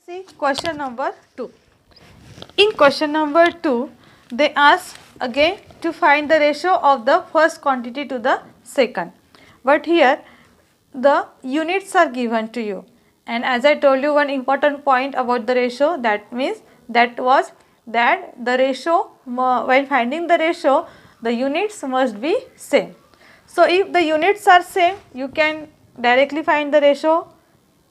See question number 2. In question number 2, they ask again to find the ratio of the first quantity to the second. But here the units are given to you. And as I told you one important point about the ratio, that means that the ratio, while finding the ratio, the units must be same. So if the units are same, you can directly find the ratio,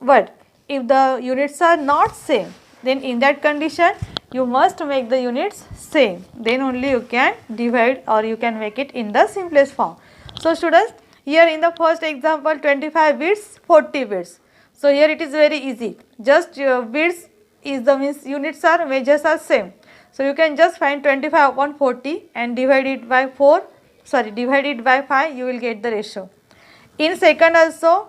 but if the units are not same, then in that condition you must make the units same, then only you can divide or you can make it in the simplest form. So students, here in the first example 25 bits, 40 bits. So here it is very easy, just bits is the means units are measures are same. So you can just find 25 upon 40 and divide it by 5, you will get the ratio. In second also,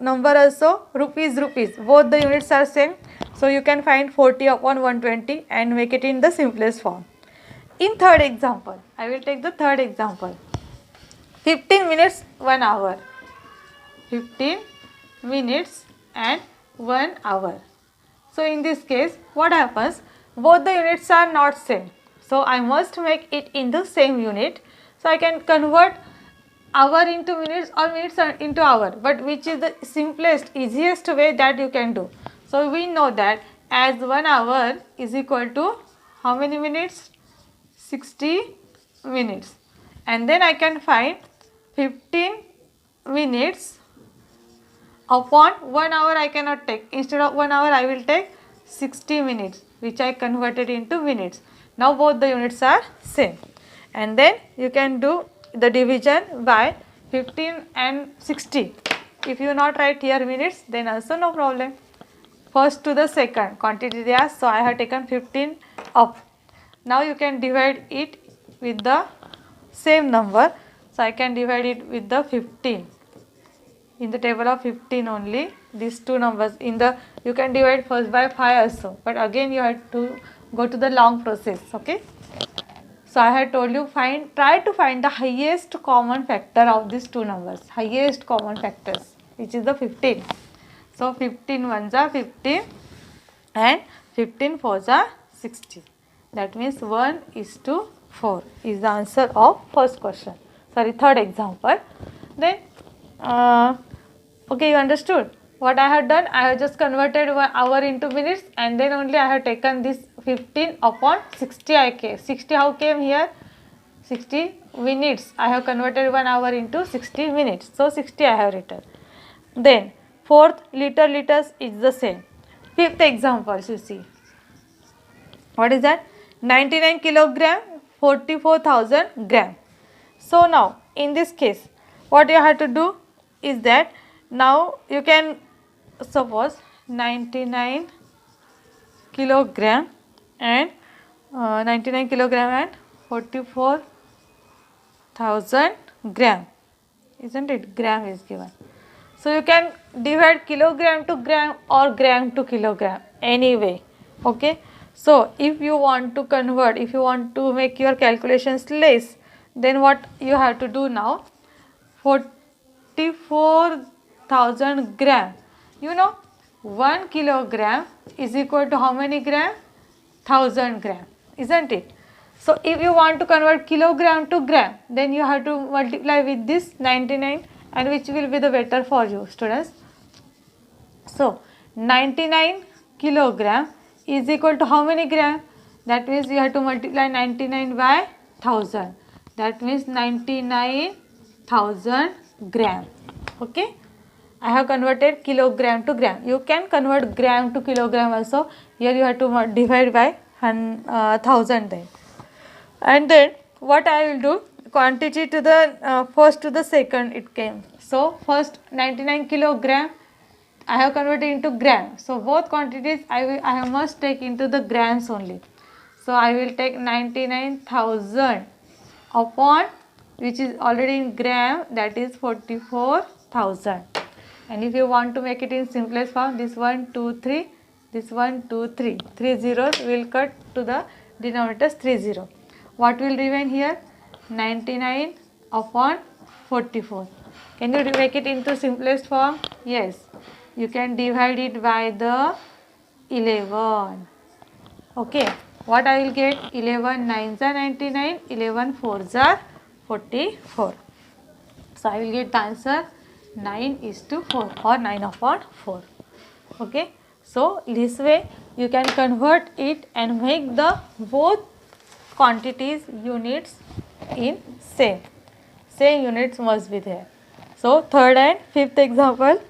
number also, rupees, both the units are same. So you can find 40 upon 120 and make it in the simplest form. In third example, I will take the third example. 15 minutes, 1 hour. 15 minutes and 1 hour. So in this case, what happens? Both the units are not same. So I must make it in the same unit. So I can convert hour into minutes or minutes into hour, but which is the simplest, easiest way that you can do. So we know that as 1 hour is equal to how many minutes? 60 minutes. And then I can find 15 minutes upon 1 hour I cannot take. Instead of 1 hour I will take 60 minutes, which I converted into minutes. Now both the units are same. And then you can do the division by 15 and 60. If you not write here minutes, then also no problem. First to the second quantity they ask, so I have taken 15 up. Now you can divide it with the same number. So I can divide it with the 15. In the table of 15 only, these two numbers, you can divide first by 5 also, but again you have to go to the long process, okay. So I had told you try to find the highest common factor of these two numbers, highest common factors, which is the 15. So 15 ones are 15 and 15 fours are 60. That means 1:4 is the answer of first question. Third example. Then okay, you understood what I have done? I have just converted 1 hour into minutes, and then only I have taken this 15 upon 60. 60 how came here? 60 minutes. I have converted 1 hour into 60 minutes. So 60 I have written. Then fourth, liters is the same. Fifth example, you see. What is that? 99 kilogram, 44,000 gram. So now in this case, what you have to do is that now you can suppose 99 kilogram and 44,000 gram, isn't it? Gram is given. So you can divide kilogram to gram or gram to kilogram anyway, okay. So if you want to convert, if you want to make your calculations less, then what you have to do now? 44,000 gram. You know, 1 kilogram is equal to how many gram? 1000 gram, isn't it? So if you want to convert kilogram to gram, then you have to multiply with this 99, and which will be the better for you, students. So 99 kilogram is equal to how many gram? That means you have to multiply 99 by 1000. That means 99,000 gram. Okay. I have converted kilogram to gram. You can convert gram to kilogram also. Here you have to divide by 1000 then. And then what I will do? Quantity to the first to the second it came. So first 99 kilogram I have converted into gram. So both quantities I must take into the grams only. So I will take 99,000 upon, which is already in gram, that is 44,000. And if you want to make it in simplest form, this 1, 2, 3, this 1, 2, 3, 3 zeros will cut to the denominators 3 0. What will remain here? 99 upon 44. Can you make it into simplest form? Yes. You can divide it by the 11. Okay, what I will get? 11 9s are 99, 11 4s are 44. So I will get the answer 9:4 or 9/4. Okay, so this way you can convert it and make the both quantities units in same units must be there. So third and fifth example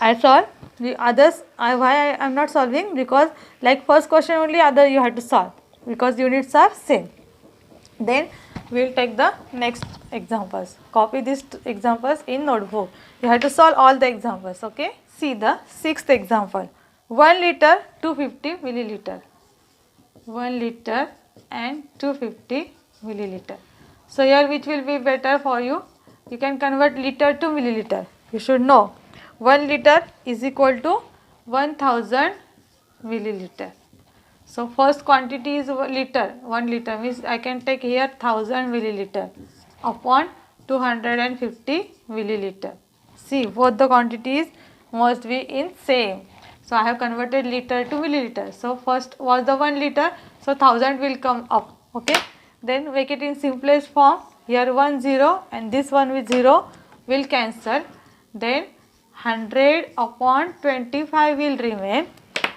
I solve. The others why I am not solving, because like first question only other you have to solve because units are same. Then we will take the next examples. Copy these examples in notebook. You have to solve all the examples. Okay. See the sixth example. 1 liter 250 milliliter. 1 liter and 250 milliliter. So here which will be better for you? You can convert liter to milliliter. You should know 1 liter is equal to 1000 milliliter. So first quantity is liter. 1 liter means I can take here 1000 milliliter upon 250 milliliter. See, both the quantities must be in same. So I have converted liter to milliliter. So first was the 1 liter. So 1000 will come up. Okay. Then make it in simplest form. Here 1 0 and this one with 0 will cancel. Then 100 upon 25 will remain.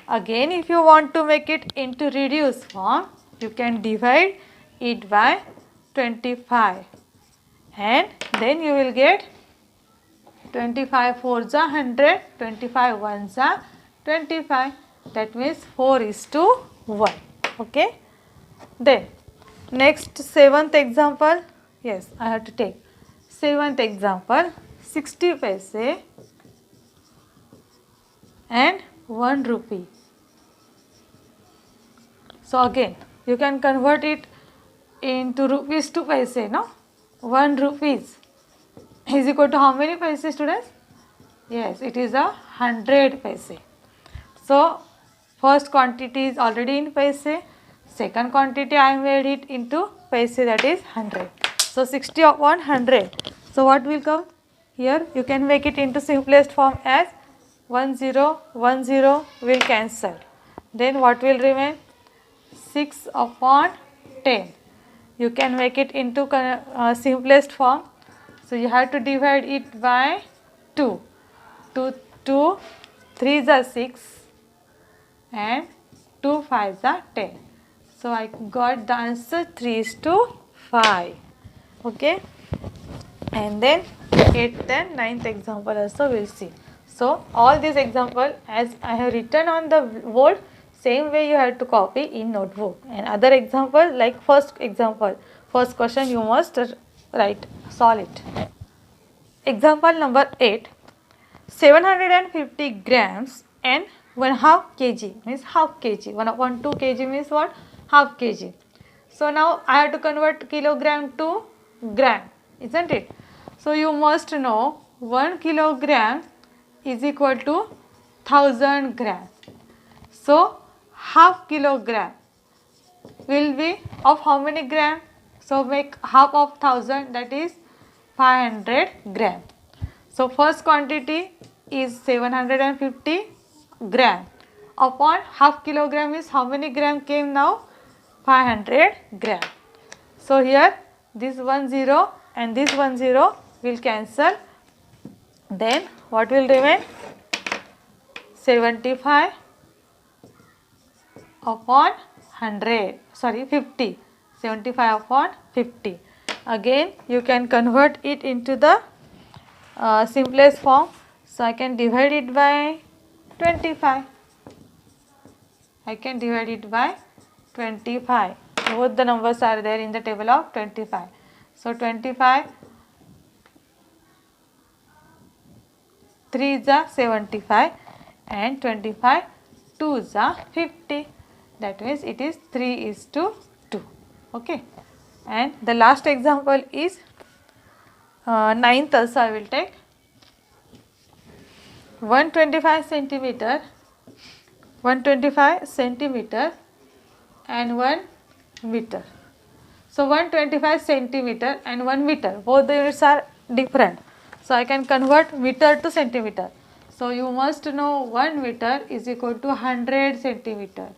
Again, if you want to make it into reduced form, you can divide it by 25 and then you will get 25 4s are 100, 25 1s are 25. That means 4:1. Okay. Then next seventh example. Yes, I have to take seventh example. 60 paise and 1 rupee. So again, you can convert it into rupees to paise, no? 1 rupees is equal to how many paise, students? Yes, it is 100 paise. So first quantity is already in paise. Second quantity I made it into paise, that is 100. So 60 upon 100. So what will come? Here you can make it into simplest form as 1 0 1 0 will cancel. Then what will remain? 6 upon 10. You can make it into simplest form. So you have to divide it by 2. 2 3s are 6 and 2 5s are 10. So I got the answer 3:5. Okay. And then 8th and 9th example also we will see. So all these example as I have written on the board, same way you have to copy in notebook. And other example like first example, first question you must write, solve it. Example number 8. 750 grams and 1/2 kg means half kg. 1/2 kg means what? Half kg. So now I have to convert kilogram to gram, isn't it? So you must know 1 kilogram is equal to 1000 grams. So half kilogram will be of how many gram? So make half of 1000, that is 500 gram. So first quantity is 750 gram upon half kilogram is how many gram came now? 500 gram. So here this 1 0 and this 1 0 will cancel. Then what will remain? 75 upon 100, sorry 50, 75 upon 50. Again you can convert it into the simplest form. So I can divide it by 25. I can divide it by 25. Both the numbers are there in the table of 25. So 25 3s are 75 and 25 2s are 50. That means it is 3:2. Okay. And the last example is 9th also I will take. 125 centimeter and 1 meter. So 125 centimeter and 1 meter, both the units are different. So I can convert meter to centimeter. So you must know 1 meter is equal to 100 centimeter.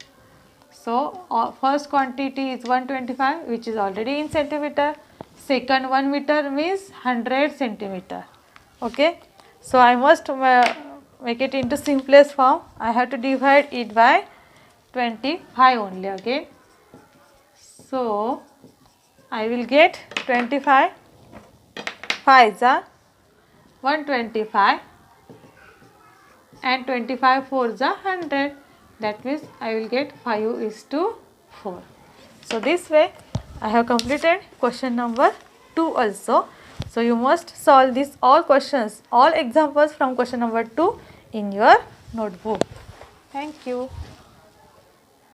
So first quantity is 125, which is already in centimeter. Second 1 meter means 100 centimeter. Okay. So I must make it into simplest form. I have to divide it by 25 only again. So I will get 25, 5 is 125 and 25 4s are 100. That means I will get 5:4. So this way I have completed question number 2 also. So you must solve these all questions, all examples from question number 2 in your notebook. Thank you.